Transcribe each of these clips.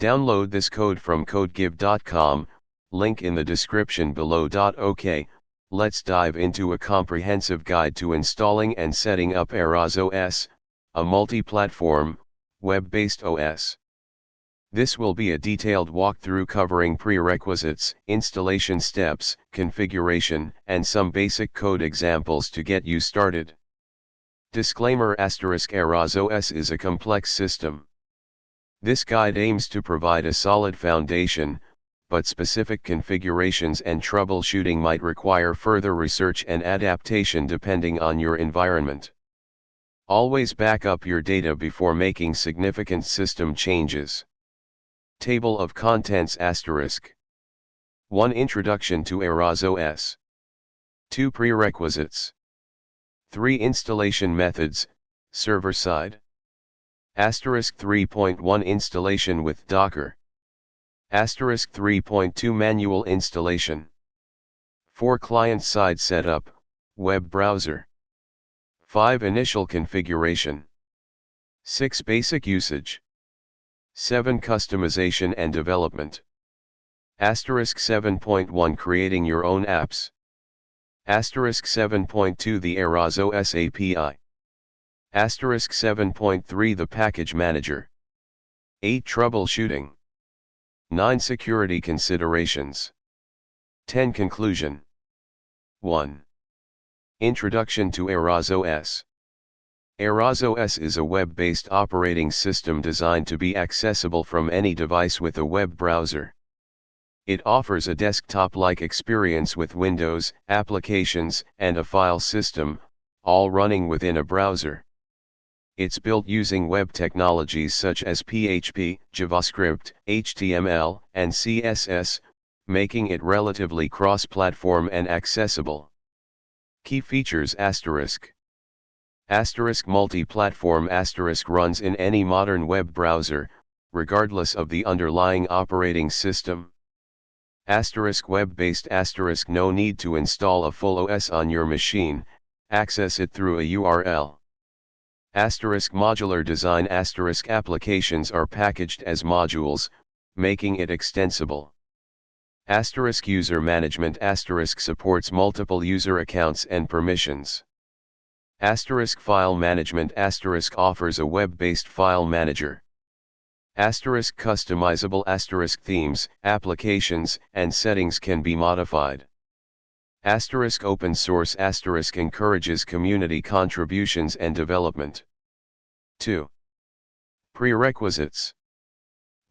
Download this code from codegive.com, link in the description below. OK, let's dive into a comprehensive guide to installing and setting up Arozos, a multi-platform, web-based OS. This will be a detailed walkthrough covering prerequisites, installation steps, configuration, and some basic code examples to get you started. Disclaimer: Arozos is a complex system. This guide aims to provide a solid foundation, but specific configurations and troubleshooting might require further research and adaptation depending on your environment. Always back up your data before making significant system changes. Table of Contents *. 1. Introduction to Arozos. 2. Prerequisites. 3. Installation methods, server-side. 3.1 Installation with Docker. 3.2 Manual installation. 4. Client-side setup, web browser. 5. Initial configuration. 6. Basic usage. 7. Customization and development. 7.1 Creating your own apps. 7.2 The Arozos API. 7.3 The Package Manager. 8. Troubleshooting. 9. Security considerations. 10. Conclusion. 1. Introduction to Arozos. Arozos is a web-based operating system designed to be accessible from any device with a web browser. It offers a desktop-like experience with Windows, applications, and a file system, all running within a browser. It's built using web technologies such as PHP, JavaScript, HTML, and CSS, making it relatively cross-platform and accessible. Key features multi-platform runs in any modern web browser, regardless of the underlying operating system. Web-based no need to install a full OS on your machine, access it through a URL. Modular design applications are packaged as modules, making it extensible. User management supports multiple user accounts and permissions. File management offers a web-based file manager. Customizable themes, applications, and settings can be modified. Open source encourages community contributions and development. 2. Prerequisites.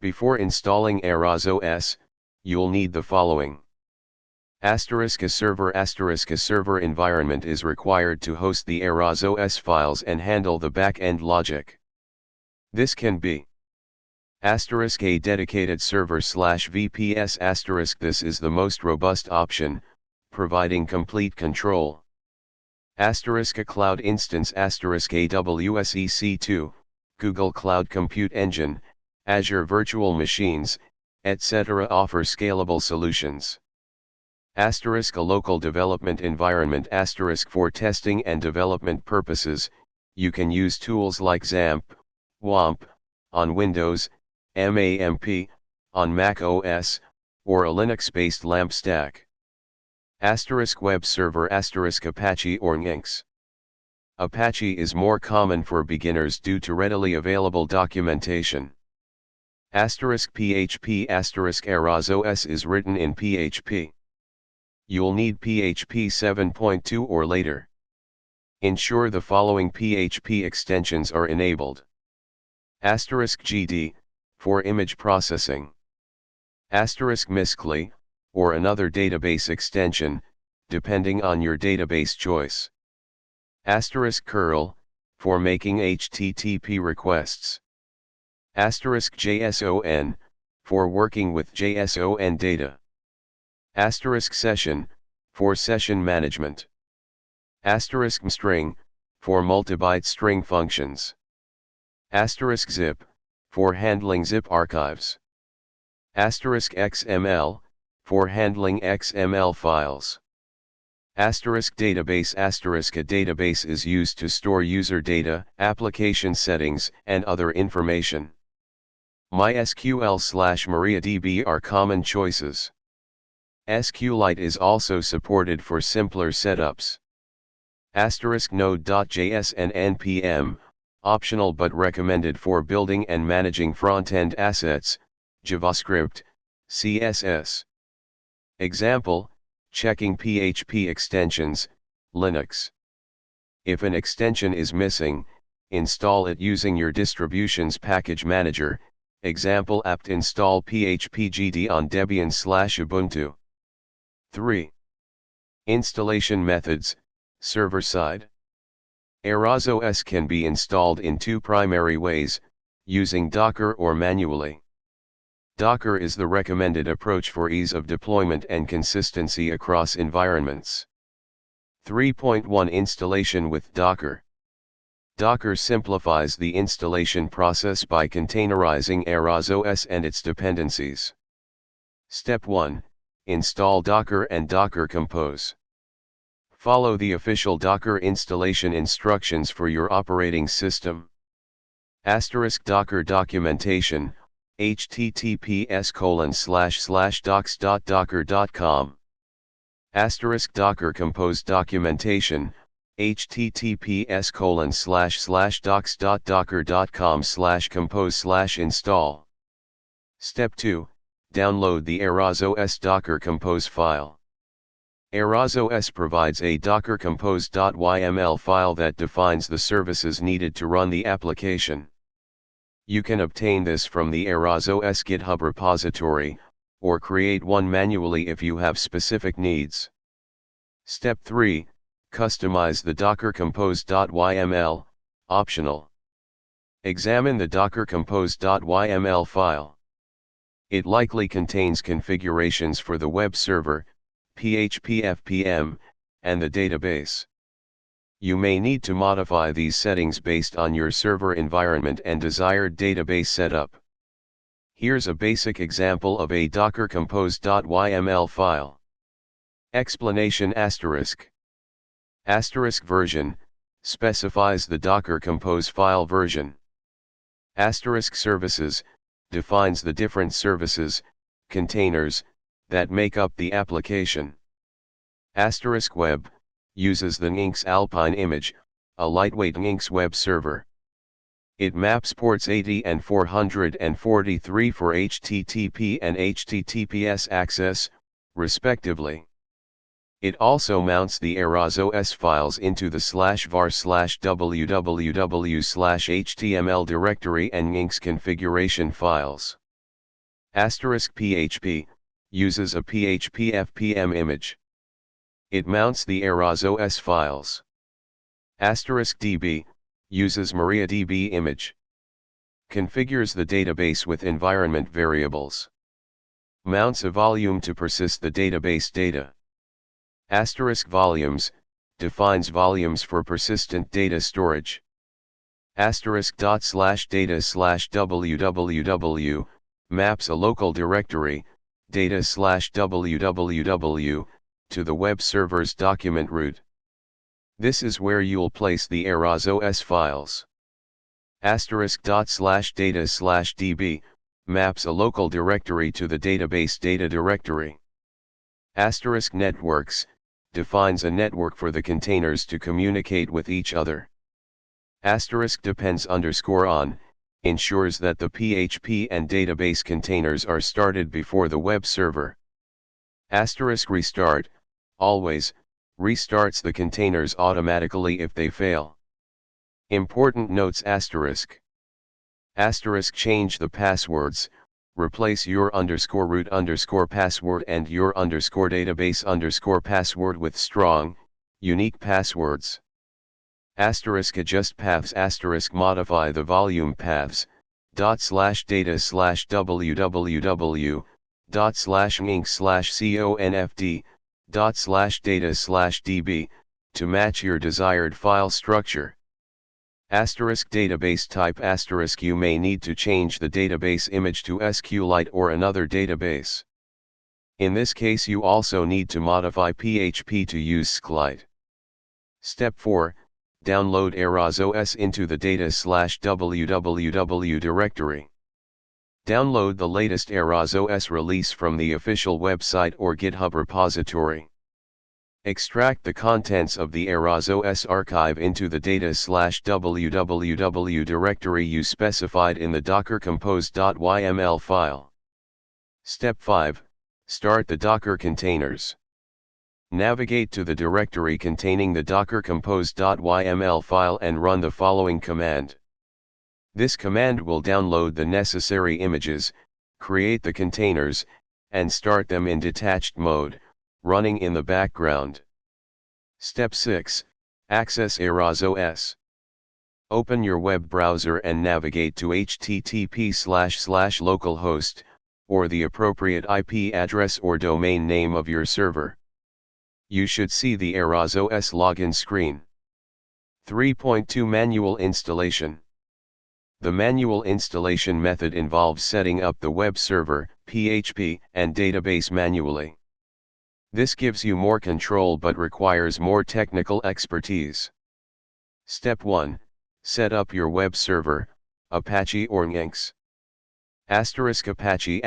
Before installing Arozos, you'll need the following. A server environment is required to host the Arozos files and handle the back-end logic. This can be a dedicated server/VPS*. This is the most robust option, providing complete control. A cloud instance AWS EC2, Google Cloud Compute Engine, Azure Virtual Machines, etc. offer scalable solutions. A local development environment for testing and development purposes, you can use tools like XAMPP, WAMP, on Windows, MAMP, on Mac OS, or a Linux-based LAMP stack. Web server Apache or Nginx. Apache is more common for beginners due to readily available documentation. PHP Arozos is written in PHP. You'll need PHP 7.2 or later. Ensure the following PHP extensions are enabled. *GD, for image processing. *Miscli, or another database extension, depending on your database choice. *curl, for making HTTP requests. JSON, for working with JSON data. *session, for session management. *string, for multibyte string functions. *zip, for handling zip archives. *xml, for handling XML files. Database. A database is used to store user data, application settings, and other information. MySQL/MariaDB are common choices. SQLite is also supported for simpler setups. Node.js and npm, optional but recommended for building and managing front-end assets, JavaScript, CSS. Example, checking PHP extensions, Linux. If an extension is missing, install it using your distribution's package manager, example apt install phpgd on Debian/Ubuntu. 3. Installation methods, server-side. Arozos can be installed in two primary ways, using Docker or manually. Docker is the recommended approach for ease of deployment and consistency across environments. 3.1 Installation with Docker. Docker simplifies the installation process by containerizing Arozos and its dependencies. Step 1. Install Docker and Docker Compose. Follow the official Docker installation instructions for your operating system. Docker documentation, https://docs.docker.com. Docker Compose documentation, https://docs.docker.com/compose/install. Step 2. Download the Arozos Docker Compose file. Arozos provides a Docker Compose.yml file that defines the services needed to run the application. You can obtain this from the Arozos GitHub repository, or create one manually if you have specific needs. Step 3. Customize the Docker Compose.yml, optional. Examine the Docker Compose.yml file. It likely contains configurations for the web server, PHP FPM, and the database. You may need to modify these settings based on your server environment and desired database setup. Here's a basic example of a Docker Compose.yml file. Explanation **version, specifies the Docker Compose file version. *services, defines the different services, containers, that make up the application. *web, uses the Nginx Alpine image, a lightweight Nginx web server. It maps ports 80 and 443 for HTTP and HTTPS access, respectively. It also mounts the Arozos files into the /var/www/html directory and Nginx configuration files. *PHP, uses a PHP FPM image. It mounts the Arozos files. *DB, uses MariaDB image. Configures the database with environment variables. Mounts a volume to persist the database data. *volumes, defines volumes for persistent data storage. *data/data/www, maps a local directory, data/www, to the web server's document root. This is where you'll place the Arozos files. *data/db, maps a local directory to the database data directory. *networks, defines a network for the containers to communicate with each other. *depends_on, ensures that the PHP and database containers are started before the web server. *restart, always, restarts the containers automatically if they fail. Important notes *. Change the passwords, replace your _root _password and your _database _password with strong, unique passwords. Adjust paths modify the volume paths, /data/www, /nginx/confd, /data/db, to match your desired file structure. Database type you may need to change the database image to SQLite or another database. In this case you also need to modify PHP to use SQLite. Step 4. Download Arozos into the data/www directory. Download the latest Arozos release from the official website or GitHub repository. Extract the contents of the Arozos archive into the data/www directory you specified in the docker compose.yml file. Step 5. Start the Docker containers. Navigate to the directory containing the docker compose.yml file and run the following command. This command will download the necessary images, create the containers, and start them in detached mode, running in the background. Step 6. Access Arozos. Open your web browser and navigate to http://localhost, or the appropriate IP address or domain name of your server. You should see the Arozos login screen. 3.2 Manual installation. The manual installation method involves setting up the web server, PHP, and database manually. This gives you more control but requires more technical expertise. Step 1. Set up your web server, Apache or Nginx. Apache ***.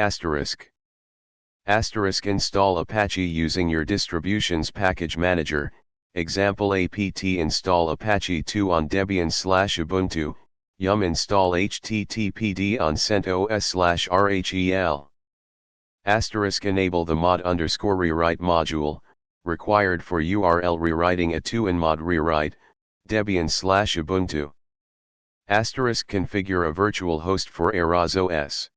Install Apache using your distribution's package manager, example apt install Apache 2 on Debian/Ubuntu, yum install httpd on CentOS/rhel. * Enable the mod_rewrite module, required for URL rewriting a 2-in-mod rewrite, Debian/Ubuntu. * Configure a virtual host for Arozos.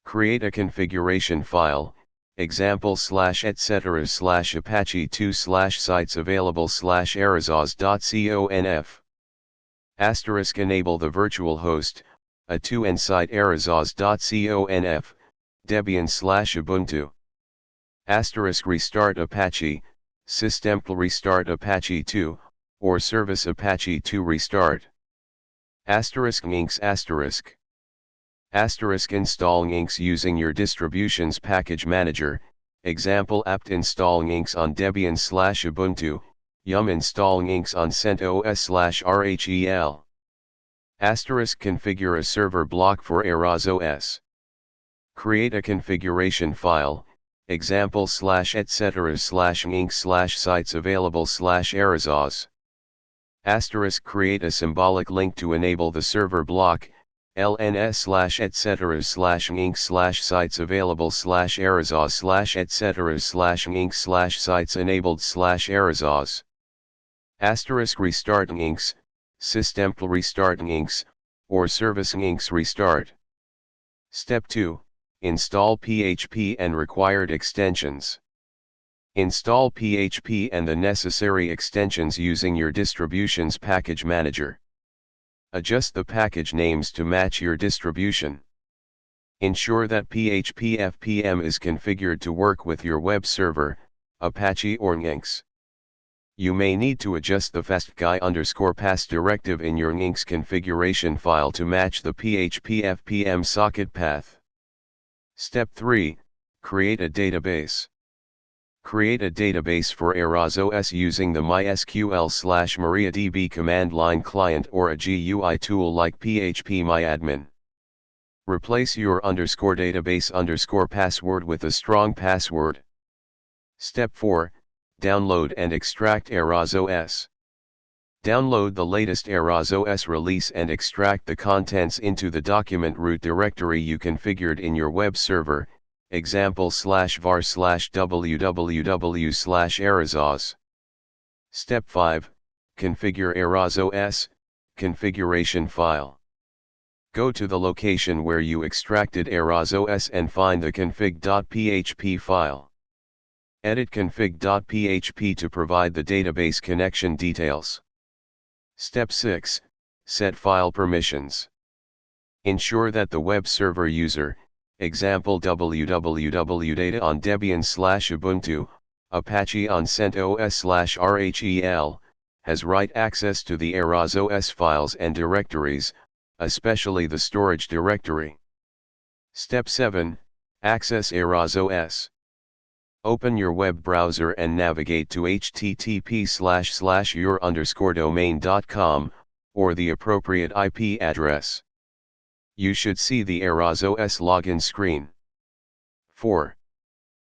Create a configuration file, example /etc/apache2/sites available /arozos.conf. * Enable the virtual host, a 2n site arozos.conf, Debian/Ubuntu. * Restart Apache, systemcll restart Apache 2, or service Apache 2 restart. *Nginx *. Install Nginx using your distribution's package manager, example apt install Nginx on Debian/Ubuntu, yum install Nginx on CentOS/rhel. * Configure a server block for Arozos. Create a configuration file, example /etc/nginx/sites available /arozos. * Create a symbolic link to enable the server block, lns/etc/nginx/sites available /arozos/etc/nginx/sites enabled /arozos. * Restart Nginx, systemcll restart Nginx, or service Nginx restart. Step 2. Install PHP and required extensions. Install PHP and the necessary extensions using your distribution's package manager. Adjust the package names to match your distribution. Ensure that PHP FPM is configured to work with your web server, Apache or Nginx. You may need to adjust the fastguy_pass directive in your Nginx configuration file to match the PHP FPM socket path. Step 3. Create a database. Create a database for Arozos using the MySQL/MariaDB command line client or a GUI tool like phpMyAdmin. Replace your _database_ password with a strong password. Step 4. Download and extract Arozos. Download the latest Arozos release and extract the contents into the document root directory you configured in your web server, example /var/www/arozos. Step 5. Configure Arozos, configuration file. Go to the location where you extracted Arozos and find the config.php file. Edit config.php to provide the database connection details. Step 6. Set file permissions. Ensure that the web server user, example www.data on Debian/Ubuntu, Apache on CentOS/rhel, has write access to the Arozos files and directories, especially the storage directory. Step 7. Access Arozos. Open your web browser and navigate to http://your_domain.com, or the appropriate IP address. you should see the Arozos login screen. 4.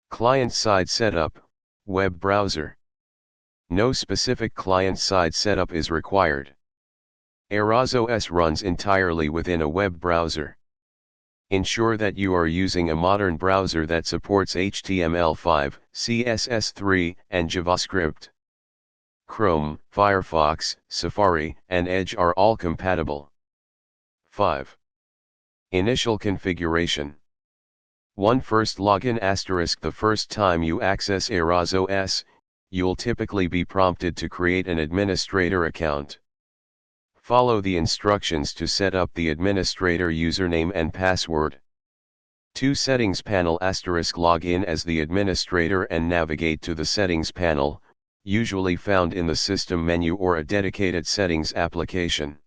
Client-side setup, web browser. No specific client-side setup is required. Arozos runs entirely within a web browser. Ensure that you are using a modern browser that supports HTML5, CSS3, and JavaScript. Chrome, Firefox, Safari, and Edge are all compatible. 5. Initial configuration. 1. First login *. The first time you access Arozos, you'll typically be prompted to create an administrator account. Follow the instructions to set up the administrator username and password. 2. Settings panel *. Log in as the administrator and navigate to the settings panel, usually found in the system menu or a dedicated settings application.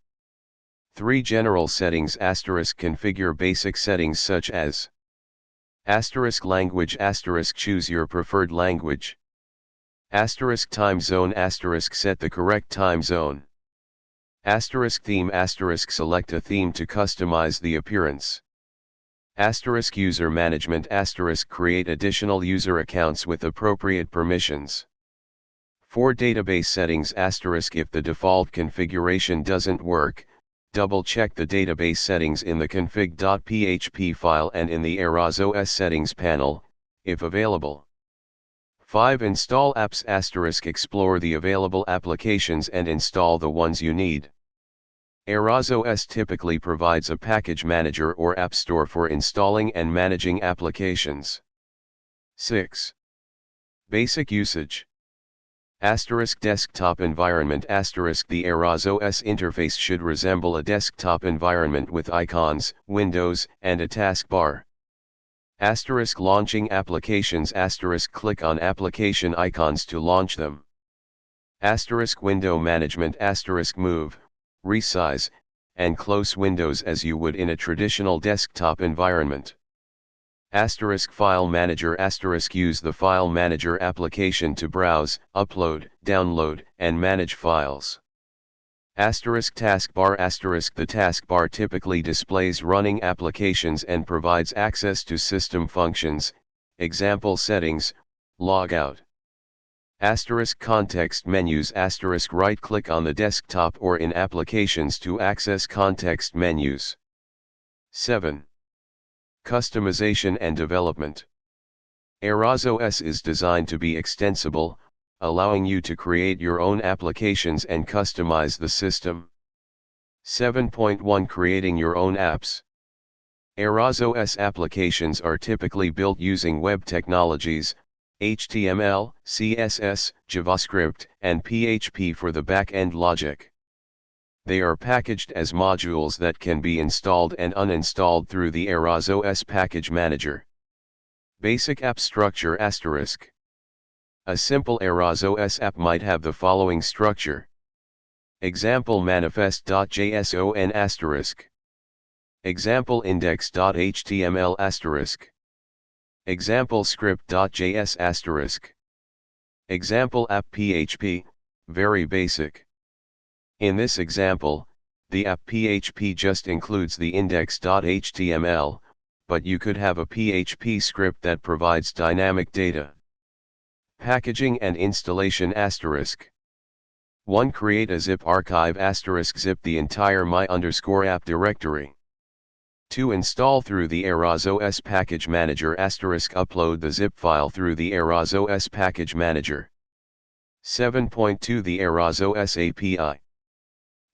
3. General settings *. Configure basic settings such as *language * choose your preferred language. *time zone * set the correct time zone. *theme * select a theme to customize the appearance. *user management * create additional user accounts with appropriate permissions. 4. Database settings * if the default configuration doesn't work, double-check the database settings in the config.php file and in the Arozos settings panel, if available. 5. Install apps * explore the available applications and install the ones you need. Arozos typically provides a package manager or app store for installing and managing applications. 6. Basic usage. Desktop environment * the Arozos interface should resemble a desktop environment with icons, windows, and a taskbar. Launching applications * click on application icons to launch them. Window management * move, resize, and close windows as you would in a traditional desktop environment. File manager * use the file manager application to browse, upload, download, and manage files. Taskbar * the taskbar typically displays running applications and provides access to system functions, example settings, logout. Context menus * right-click on the desktop or in applications to access context menus. 7. Customization and development. Arozos is designed to be extensible, allowing you to create your own applications and customize the system. 7.1 Creating your own apps. Arozos applications are typically built using web technologies, HTML, CSS, JavaScript, and PHP for the back-end logic. They are packaged as modules that can be installed and uninstalled through the Arozos package manager. Basic app structure *. A simple Arozos app might have the following structure. Example manifest.json *. Example index.html *. Example script.js *. Example app PHP, very basic. In this example, the app PHP just includes the index.html, but you could have a PHP script that provides dynamic data. Packaging and installation *. 1. Create a zip archive * zip the entire my_app directory. 2. Install through the Arozos package manager * upload the zip file through the Arozos package manager. 7.2 The Arozos API.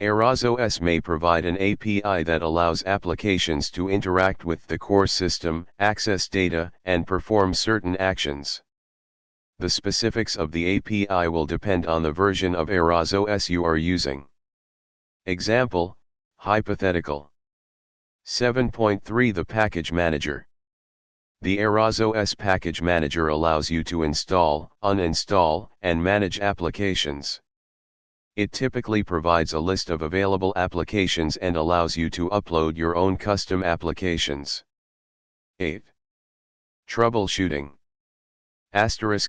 Arozos may provide an API that allows applications to interact with the core system, access data, and perform certain actions. The specifics of the API will depend on the version of Arozos you are using. Example, hypothetical. 7.3 The Package Manager. The Arozos Package Manager allows you to install, uninstall, and manage applications. It typically provides a list of available applications and allows you to upload your own custom applications. 8. Troubleshooting.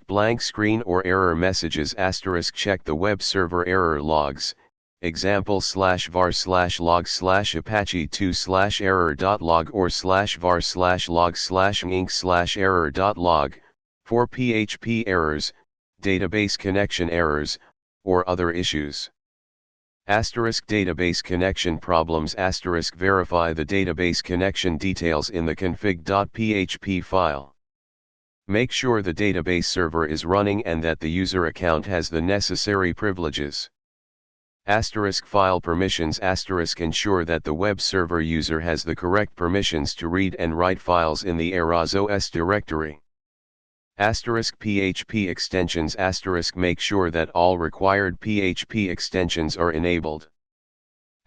Blank screen or error messages * check the web server error logs, example/var/log/apache2/error.log or/var/log/inc/error.log, for PHP errors, database connection errors, or other issues. Database connection problems. Verify the database connection details in the config.php file. Make sure the database server is running and that the user account has the necessary privileges. File permissions. Ensure that the web server user has the correct permissions to read and write files in the Arozos directory. PHP extensions. Make sure that all required PHP extensions are enabled.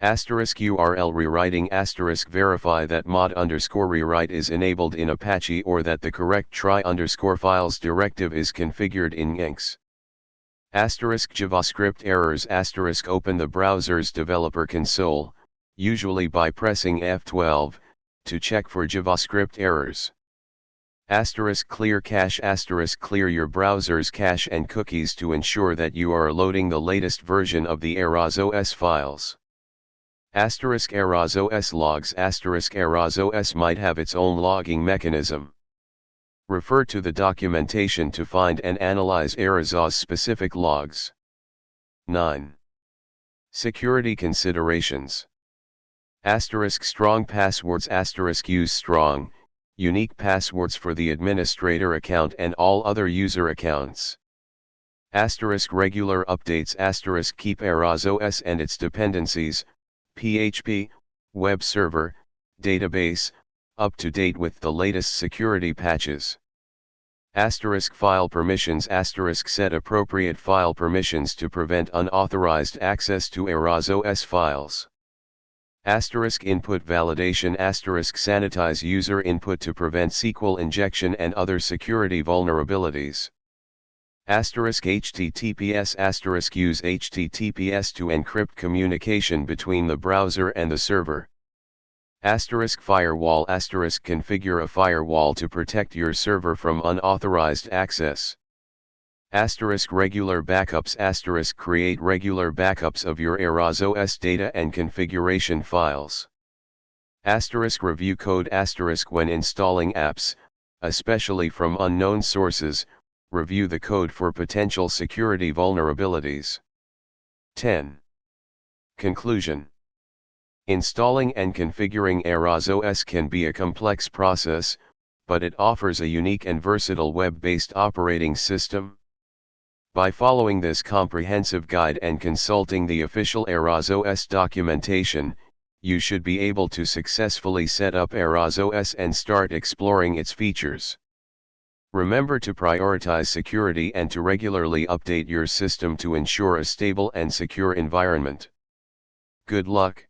URL rewriting. Verify that mod_rewrite is enabled in Apache or that the correct try_files directive is configured in Nginx. JavaScript errors. Open the browser's developer console, usually by pressing F12, to check for JavaScript errors. Clear cache. Clear your browser's cache and cookies to ensure that you are loading the latest version of the Arozos files. Arozos logs. Arozos might have its own logging mechanism. Refer to the documentation to find and analyze Arozos specific logs. 9. Security considerations. Strong passwords. Use strong, unique passwords for the administrator account and all other user accounts. Regular updates. Keep Arozos and its dependencies, PHP, web server, database, up to date with the latest security patches. File permissions. Set appropriate file permissions to prevent unauthorized access to Arozos files. Input validation. Sanitize user input to prevent SQL injection and other security vulnerabilities. HTTPS. Use HTTPS to encrypt communication between the browser and the server. Firewall. Configure a firewall to protect your server from unauthorized access. Regular backups. Create regular backups of your Arozos data and configuration files. Review code. When installing apps, especially from unknown sources, review the code for potential security vulnerabilities. 10. Conclusion. Installing and configuring Arozos can be a complex process, but it offers a unique and versatile web-based operating system. By following this comprehensive guide and consulting the official Arozos documentation, you should be able to successfully set up Arozos and start exploring its features. Remember to prioritize security and to regularly update your system to ensure a stable and secure environment. Good luck.